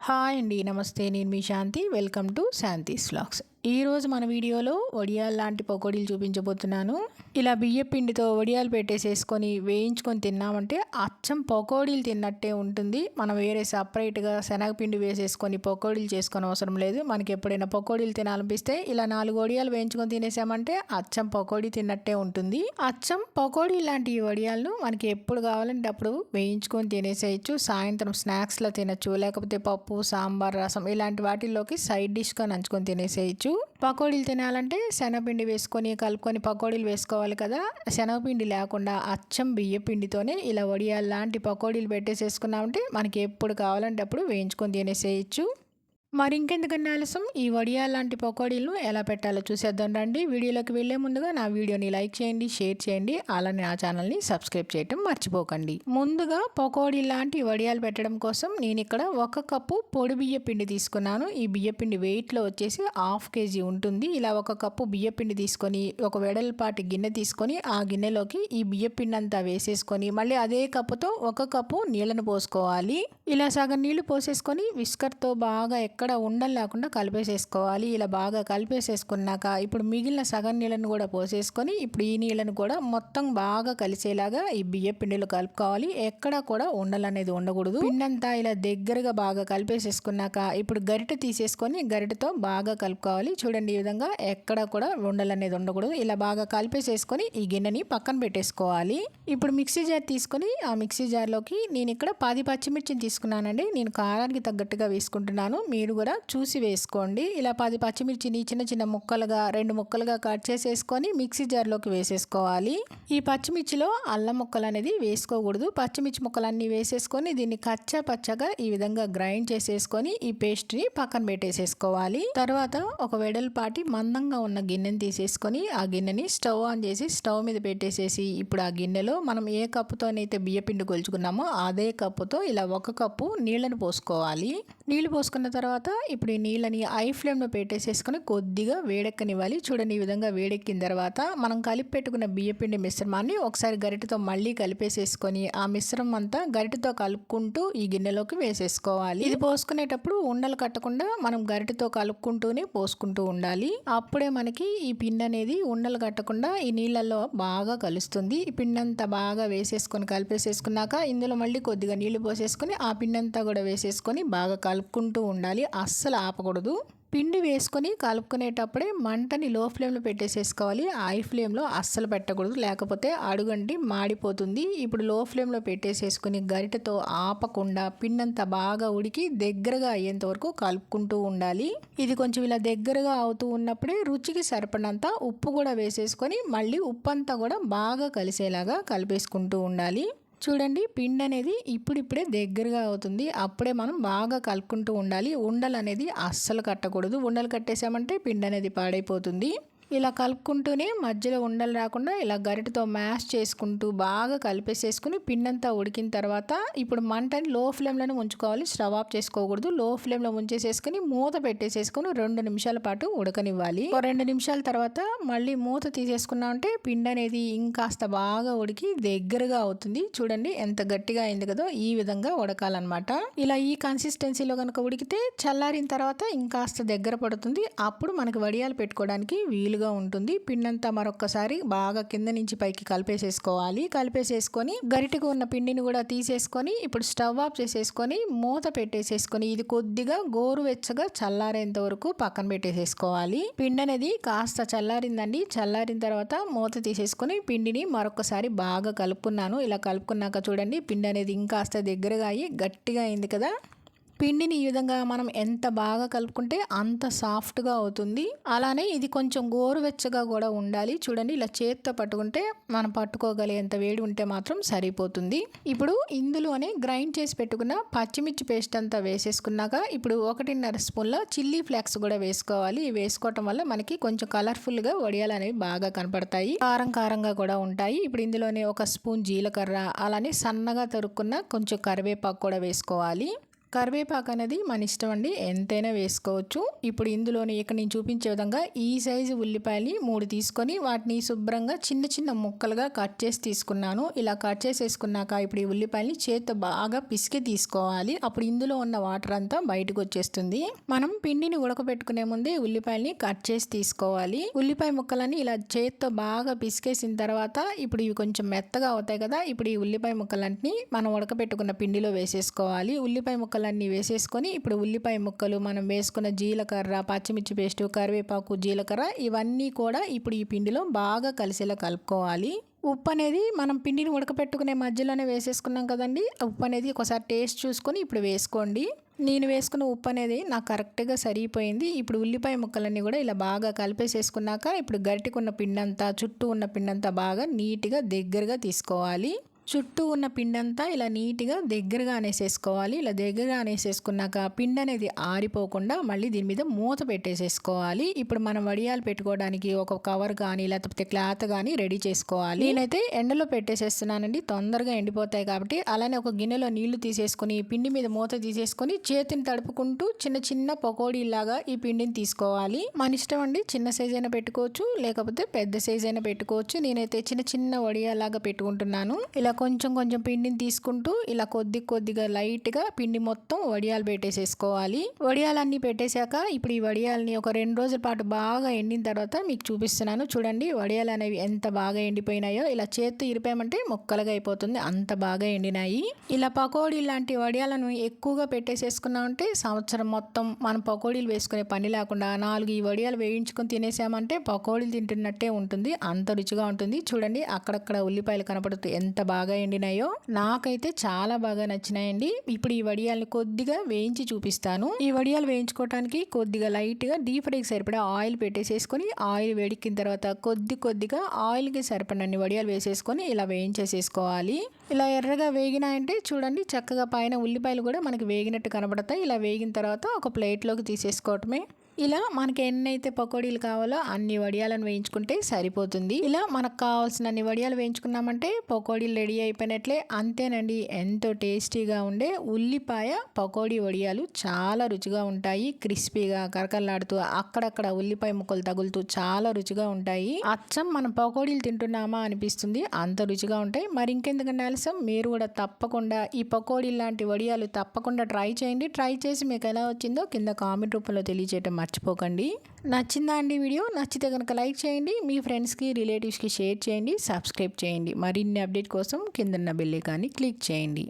Hi అండి, నమస్తే. నేను మీ Shanti. Welcome to Shanti's vlogs. ఈరోజు మన వీడియోలో వడియాలు లాంటి పకోడీలు చూపించబోతున్నాను. ఇలా బియ్య పిండితో వడియాలు పెట్టేసేసుకొని వేయించుకొని తిన్నామంటే అచ్చం పకోడీలు తిన్నట్టే ఉంటుంది. మనం వేరే సపరేట్గా శనగపిండి వేసేసుకొని పకోడీలు చేసుకొని అవసరం లేదు. మనకి ఎప్పుడైనా పకోడీలు తినాలనిపిస్తే ఇలా 4 వడియాలు వేయించుకొని తినేసామంటే అచ్చం పకోడీ తిన్నట్టే ఉంటుంది. అచ్చం పకోడీ లాంటి ఈ వడియాలను మనకి ఎప్పుడు కావాలంటే అప్పుడు వేయించుకొని తినేసేయచ్చు. సాయంత్రం స్నాక్స్లో తినచ్చు, లేకపోతే పప్పు, సాంబార్, రసం ఇలాంటి వాటిల్లోకి సైడ్ డిష్గా నంచుకొని తినేసేయచ్చు. పకోడీలు తినాలంటే శనగపిండి వేసుకొని కలుపుకొని పకోడీలు వేసుకోవాలి కదా. శనగపిండి లేకుండా అచ్చం బియ్య పిండితోనే ఇలా వడియాలు లాంటి పకోడీలు పెట్టేసేసుకున్నామంటే మనకి ఎప్పుడు కావాలంటే అప్పుడు వేయించుకొని తినేసేయచ్చు. మరి ఇంకెందుకన్నా ఆలస్యం, ఈ వడియాలు లాంటి పకోడీలను ఎలా పెట్టాలో చూసేద్దాం రండి. వీడియోలోకి వెళ్లే ముందుగా నా వీడియోని లైక్ చేయండి, షేర్ చేయండి, అలానే నా ఛానల్ని సబ్స్క్రైబ్ చేయటం మర్చిపోకండి. ముందుగా పకోడీ లాంటి వడియాలు పెట్టడం కోసం నేను ఇక్కడ 1 కప్పు పొడి బియ్య పిండి తీసుకున్నాను. ఈ బియ్య పిండి వెయిట్లో వచ్చేసి 1/2 kg ఉంటుంది. ఇలా 1 కప్పు బియ్య పిండి తీసుకొని ఒక వెడల్పాటి గిన్నె తీసుకొని ఆ గిన్నెలోకి ఈ బియ్య పిండి అంతా వేసేసుకొని మళ్ళీ అదే కప్పుతో 1 కప్పు నీళ్ళను పోసుకోవాలి. ఇలా సగం నీళ్లు పోసేసుకొని విస్కర్తో బాగా ఎక్కడ ఉండలు లేకుండా కలిపేసేసుకోవాలి. ఇలా బాగా కలిపేసేసుకున్నాక ఇప్పుడు మిగిలిన సగం నీళ్ళను కూడా పోసేసుకొని ఇప్పుడు ఈ నీళ్ళను కూడా మొత్తం బాగా కలిసేలాగా ఈ బియ్య పిండిలో కలుపుకోవాలి. ఎక్కడ కూడా ఉండలు అనేది ఉండకూడదు. పిండంతా ఇలా దగ్గరగా బాగా కలిపేసేసుకున్నాక ఇప్పుడు గరిటె తీసేసుకొని గరిటెతో బాగా కలుపుకోవాలి. చూడండి, ఈ విధంగా ఎక్కడ కూడా ఉండలు అనేది ఉండకూడదు. ఇలా బాగా కలిపేసేసుకొని ఈ గిన్నెని పక్కన పెట్టేసుకోవాలి. ఇప్పుడు మిక్సీ జార్ తీసుకొని ఆ మిక్సీ జార్లోకి నేను ఇక్కడ 10 పచ్చిమిర్చిని తీసుకున్నానండి. నేను కారానికి తగ్గట్టుగా వేసుకుంటున్నాను, మీరు కూడా చూసి వేసుకోండి. ఇలా 10 పచ్చిమిర్చిని చిన్న చిన్న ముక్కలుగా 2 ముక్కలుగా కట్ చేసేసుకొని మిక్సీ జార్లోకి వేసేసుకోవాలి. ఈ పచ్చిమిర్చిలో అల్లం ముక్కలు అనేది వేసుకోకూడదు. పచ్చిమిర్చి ముక్కలన్నీ వేసేసుకొని దీన్ని కచ్చా పచ్చగా ఈ విధంగా గ్రైండ్ చేసేసుకొని ఈ పేస్ట్ని పక్కన పెట్టేసేసుకోవాలి. తర్వాత ఒక వెడల్పాటి మందంగా ఉన్న గిన్నెని తీసేసుకొని ఆ గిన్నెని స్టవ్ ఆన్ చేసి స్టవ్ మీద పెట్టేసేసి ఇప్పుడు ఆ గిన్నెలో మనం ఏ కప్పుతోనైతే బియ్యపిండి కొలుచుకున్నామో అదే కప్పుతో ఇలా 1 కప్పు నీళ్ళను పోసుకోవాలి. నీళ్లు పోసుకున్న తర్వాత ఇప్పుడు ఈ నీళ్ళని ఐ ఫ్లేమ్లో పెట్టేసేసుకొని కొద్దిగా వేడెక్కనివ్వాలి. చూడండి, ఈ విధంగా వేడెక్కిన తర్వాత మనం కలిపి పెట్టుకున్న బియ్యపిండి మిశ్రమాన్ని ఒకసారి గరిటెతో మళ్ళీ కలిపేసేసుకొని ఆ మిశ్రమం అంతా గరిటెతో కలుపుకుంటూ ఈ గిన్నెలోకి వేసేసుకోవాలి. ఇది పోసుకునేటప్పుడు ఉండలు కట్టకుండా మనం గరిటెతో కలుపుకుంటూనే పోసుకుంటూ ఉండాలి. అప్పుడే మనకి ఈ పిండి అనేది ఉండలు కట్టకుండా ఈ నీళ్ళల్లో బాగా కలుస్తుంది. ఈ పిండి అంతా బాగా వేసేసుకొని కలిపేసేసుకున్నాక ఇందులో మళ్ళీ కొద్దిగా నీళ్లు పోసేసుకొని ఆ పిండి అంతా కూడా వేసేసుకొని బాగా కలుపుకుంటూ ఉండాలి. అస్సలు ఆపకూడదు. పిండి వేసుకొని కలుపుకునేటప్పుడే మంటని లో ఫ్లేమ్లో పెట్టేసేసుకోవాలి. హై ఫ్లేమ్లో అస్సలు పెట్టకూడదు, లేకపోతే అడుగంటి మాడిపోతుంది. ఇప్పుడు లో ఫ్లేమ్లో పెట్టేసేసుకొని గరిటెతో ఆపకుండా పిండంతా బాగా ఉడికి దగ్గరగా అయ్యేంత వరకు కలుపుకుంటూ ఉండాలి. ఇది కొంచెం ఇలా దగ్గరగా అవుతూ ఉన్నప్పుడే రుచికి సరిపడినంత ఉప్పు కూడా వేసేసుకొని మళ్ళీ ఉప్పు అంతా కూడా బాగా కలిసేలాగా కలిపేసుకుంటూ ఉండాలి. చూడండి, పిండి అనేది ఇప్పుడిప్పుడే దగ్గరగా అవుతుంది. అప్పుడే మనం బాగా కలుపుకుంటూ ఉండాలి. ఉండలు అనేది అస్సలు కట్టకూడదు. ఉండలు కట్టేసామంటే పిండి అనేది పాడైపోతుంది. ఇలా కలుపుకుంటూనే మధ్యలో ఉండలు రాకుండా ఇలా గరిటెతో మ్యాష్ చేసుకుంటూ బాగా కలిపేసేసుకుని పిండంతా ఉడికిన తర్వాత ఇప్పుడు మంటని లో ఫ్లేమ్లోనే ఉంచుకోవాలి. స్టవ్ ఆఫ్ చేసుకోకూడదు. లో ఫ్లేమ్లో ఉంచేసేసుకుని మూత పెట్టేసేసుకుని 2 నిమిషాల పాటు ఉడకనివ్వాలి. 2 నిమిషాల తర్వాత మళ్ళీ మూత తీసేసుకున్నామంటే పిండి అనేది ఇంకాస్త బాగా ఉడికి దగ్గరగా అవుతుంది. చూడండి ఎంత గట్టిగా అయింది కదా. ఈ విధంగా ఉడకాలన్నమాట. ఇలా ఈ కన్సిస్టెన్సీలో కనుక ఉడికితే చల్లారిన తర్వాత ఇంకాస్త దగ్గర పడుతుంది. అప్పుడు మనకి వడియాలు పెట్టుకోవడానికి వీలు ఉంటుంది. పిండంతా మరొకసారి బాగా కింద నుంచి పైకి కలిపేసేసుకోవాలి. కలిపేసేసుకొని గరిటెకు ఉన్న పిండిని కూడా తీసేసుకొని ఇప్పుడు స్టవ్ ఆఫ్ చేసేసుకొని మూత పెట్టేసేసుకొని ఇది కొద్దిగా గోరువెచ్చగా చల్లారేంత వరకు పక్కన పెట్టేసేసుకోవాలి. పిండి అనేది కాస్త చల్లారిందండి. చల్లారిన తర్వాత మూత తీసేసుకొని పిండిని మరొకసారి బాగా కలుపుకున్నాను. ఇలా కలుపుకున్నాక చూడండి, పిండి అనేది ఇంకాస్త దగ్గరగా అయ్యి గట్టిగా అయింది కదా. పిండిని ఈ విధంగా మనం ఎంత బాగా కలుపుకుంటే అంత సాఫ్ట్గా అవుతుంది. అలానే ఇది కొంచెం గోరువెచ్చగా కూడా ఉండాలి. చూడండి, ఇలా చేత్తో పట్టుకుంటే మనం పట్టుకోగలిగేంత వేడి ఉంటే మాత్రం సరిపోతుంది. ఇప్పుడు ఇందులోనే గ్రైండ్ చేసి పెట్టుకున్న పచ్చిమిర్చి పేస్ట్ అంతా వేసేసుకున్నాక ఇప్పుడు 1.5 స్పూన్ల చిల్లీ ఫ్లేక్స్ కూడా వేసుకోవాలి. వేసుకోవటం వల్ల మనకి కొంచెం కలర్ఫుల్గా వడియాలు అనేవి బాగా కనపడతాయి. కారం కారంగా కూడా ఉంటాయి. ఇప్పుడు ఇందులోనే 1 స్పూన్ జీలకర్ర, అలానే సన్నగా తరుక్కున్న కొంచెం కరివేపాకు కూడా వేసుకోవాలి. కరివేపాకు అనేది మన ఇష్టం అండి, ఎంతైనా వేసుకోవచ్చు. ఇప్పుడు ఇందులోని ఇక్కడ నేను చూపించే విధంగా ఈ సైజు ఉల్లిపాయలు 3 తీసుకొని వాటిని శుభ్రంగా చిన్న చిన్న ముక్కలుగా కట్ చేసి తీసుకున్నాను. ఇలా కట్ చేసేసుకున్నాక ఇప్పుడు ఈ ఉల్లిపాయని చేత్తో బాగా పిసికి తీసుకోవాలి. అప్పుడు ఇందులో ఉన్న వాటర్ అంతా బయటకు వచ్చేస్తుంది. మనం పిండిని ఉడకబెట్టుకునే ముందే ఉల్లిపాయల్ని కట్ చేసి తీసుకోవాలి. ఉల్లిపాయ ముక్కలని ఇలా చేత్తో బాగా పిసికేసిన తర్వాత ఇప్పుడు ఇవి కొంచెం మెత్తగా అవుతాయి కదా. ఇప్పుడు ఈ ఉల్లిపాయ ముక్కలన్నీ మనం ఉడకబెట్టుకున్న పిండిలో వేసేసుకోవాలి. ఉల్లిపాయ ముక్కలన్నీ వేసేసుకొని ఇప్పుడు ఉల్లిపాయ ముక్కలు, మనం వేసుకున్న జీలకర్ర, పచ్చిమిర్చి పేస్టు, కరివేపాకు, జీలకర్ర ఇవన్నీ కూడా ఇప్పుడు ఈ పిండిలో బాగా కలిసేలా కలుపుకోవాలి. ఉప్పు అనేది మనం పిండిని ఉడకపెట్టుకునే మధ్యలోనే వేసేసుకున్నాం కదండి. ఉప్పు అనేది ఒకసారి టేస్ట్ చూసుకొని ఇప్పుడు వేసుకోండి. నేను వేసుకున్న ఉప్పు అనేది నాకు కరెక్ట్గా సరిపోయింది. ఇప్పుడు ఉల్లిపాయ ముక్కలన్నీ కూడా ఇలా బాగా కలిపేసేసుకున్నాక ఇప్పుడు గరిటెకున్న పిండంతా, చుట్టూ ఉన్న పిండంతా బాగా నీట్గా దగ్గరగా తీసుకోవాలి. చుట్టూ ఉన్న పిండంతా ఇలా నీట్గా దగ్గరగా అనేసేసుకోవాలి. ఇలా దగ్గరగా అనేసేసుకున్నాక పిండి అనేది ఆరిపోకుండా మళ్ళీ దీని మీద మూత పెట్టేసేసుకోవాలి. ఇప్పుడు మనం వడియాలు పెట్టుకోవడానికి ఒక కవర్ కానీ లేకపోతే క్లాత్ కానీ రెడీ చేసుకోవాలి. నేనైతే ఎండలో పెట్టేసేస్తున్నానండి, తొందరగా ఎండిపోతాయి కాబట్టి. అలానే ఒక గిన్నెలో నీళ్లు తీసేసుకుని పిండి మీద మూత తీసేసుకుని చేతిని తడుపుకుంటూ చిన్న చిన్న పకోడీలాగా ఈ పిండిని తీసుకోవాలి. మన ఇష్టం అండి, చిన్న సైజ్ అయినా పెట్టుకోవచ్చు లేకపోతే పెద్ద సైజ్ అయినా పెట్టుకోవచ్చు. నేనైతే చిన్న చిన్న వడియాలాగా పెట్టుకుంటున్నాను. ఇలా కొంచెం కొంచెం పిండిని తీసుకుంటూ ఇలా కొద్దిగా లైట్గా పిండి మొత్తం వడియాలు పెట్టేసేసుకోవాలి. వడియాలన్నీ పెట్టేశాక ఇప్పుడు ఈ వడియాలని ఒక 2 రోజుల పాటు బాగా ఎండిన తర్వాత మీకు చూపిస్తున్నాను. చూడండి వడియాలు అనేవి ఎంత బాగా ఎండిపోయినాయో. ఇలా చేత్తో ఇరిపామంటే ముక్కలుగా అయిపోతుంది, అంత బాగా ఎండినాయి. ఇలా పకోడీ లాంటి వడియాలను ఎక్కువగా పెట్టేసేసుకున్నామంటే సంవత్సరం మొత్తం మనం పకోడీలు వేసుకునే పని లేకుండా 4 ఈ వడియాలు వేయించుకొని తినేసామంటే పకోడీలు తింటున్నట్టే ఉంటుంది, అంత రుచిగా ఉంటుంది. చూడండి అక్కడక్కడ ఉల్లిపాయలు కనపడుతూ ఎంత బాగా ఎండినాయో. నాకైతే చాలా బాగా నచ్చినాయండి. ఇప్పుడు ఈ వడియాల్ని కొద్దిగా వేయించి చూపిస్తాను. ఈ వడియాలు వేయించుకోవడానికి కొద్దిగా లైట్గా డీప్ ఫ్రైకి సరిపడా ఆయిల్ పెట్టేసేసుకొని ఆయిల్ వేడెక్కిన తర్వాత కొద్దిగా ఆయిల్కి సరిపడినన్ని వడియాలు వేసేసుకొని ఇలా వేయించేసేసుకోవాలి. ఇలా ఎర్రగా వేగినాయంటే చూడండి చక్కగా పైన ఉల్లిపాయలు కూడా మనకి వేగినట్టు కనబడతాయి. ఇలా వేగిన తర్వాత ఒక ప్లేట్లోకి తీసేసుకోవటమే. ఇలా మనకి ఎన్నైతే పకోడీలు కావాలో అన్ని వడియాలను వేయించుకుంటే సరిపోతుంది. ఇలా మనకు కావాల్సిన అన్ని వడియాలు వేయించుకున్నామంటే పకోడీలు రెడీ అయిపోయినట్లే. అంతేనండి, ఎంతో టేస్టీగా ఉండే ఉల్లిపాయ పకోడీ వడియాలు చాలా రుచిగా ఉంటాయి. క్రిస్పీగా కరకరలాడుతూ అక్కడక్కడ ఉల్లిపాయ ముక్కలు తగులుతూ చాలా రుచిగా ఉంటాయి. అచ్చం మనం పకోడీలు తింటున్నామా అనిపిస్తుంది, అంత రుచిగా ఉంటాయి. మరి ఇంకెందుకంటే ఆలస్యం, మీరు కూడా తప్పకుండా ఈ పకోడీ లాంటి వడియాలు తప్పకుండా ట్రై చేయండి. ట్రై చేసి మీకు ఎలా వచ్చిందో కింద కామెంట్ రూపంలో తెలియజేయడం మర్చిపోకండి. నచ్చిందా అండి వీడియో? నచ్చితే కనుక లైక్ చేయండి, మీ ఫ్రెండ్స్కి రిలేటివ్స్కి షేర్ చేయండి, సబ్స్క్రైబ్ చేయండి. మరిన్ని అప్డేట్ కోసం కిందన్న బెల్ ఐకాన్ని క్లిక్ చేయండి.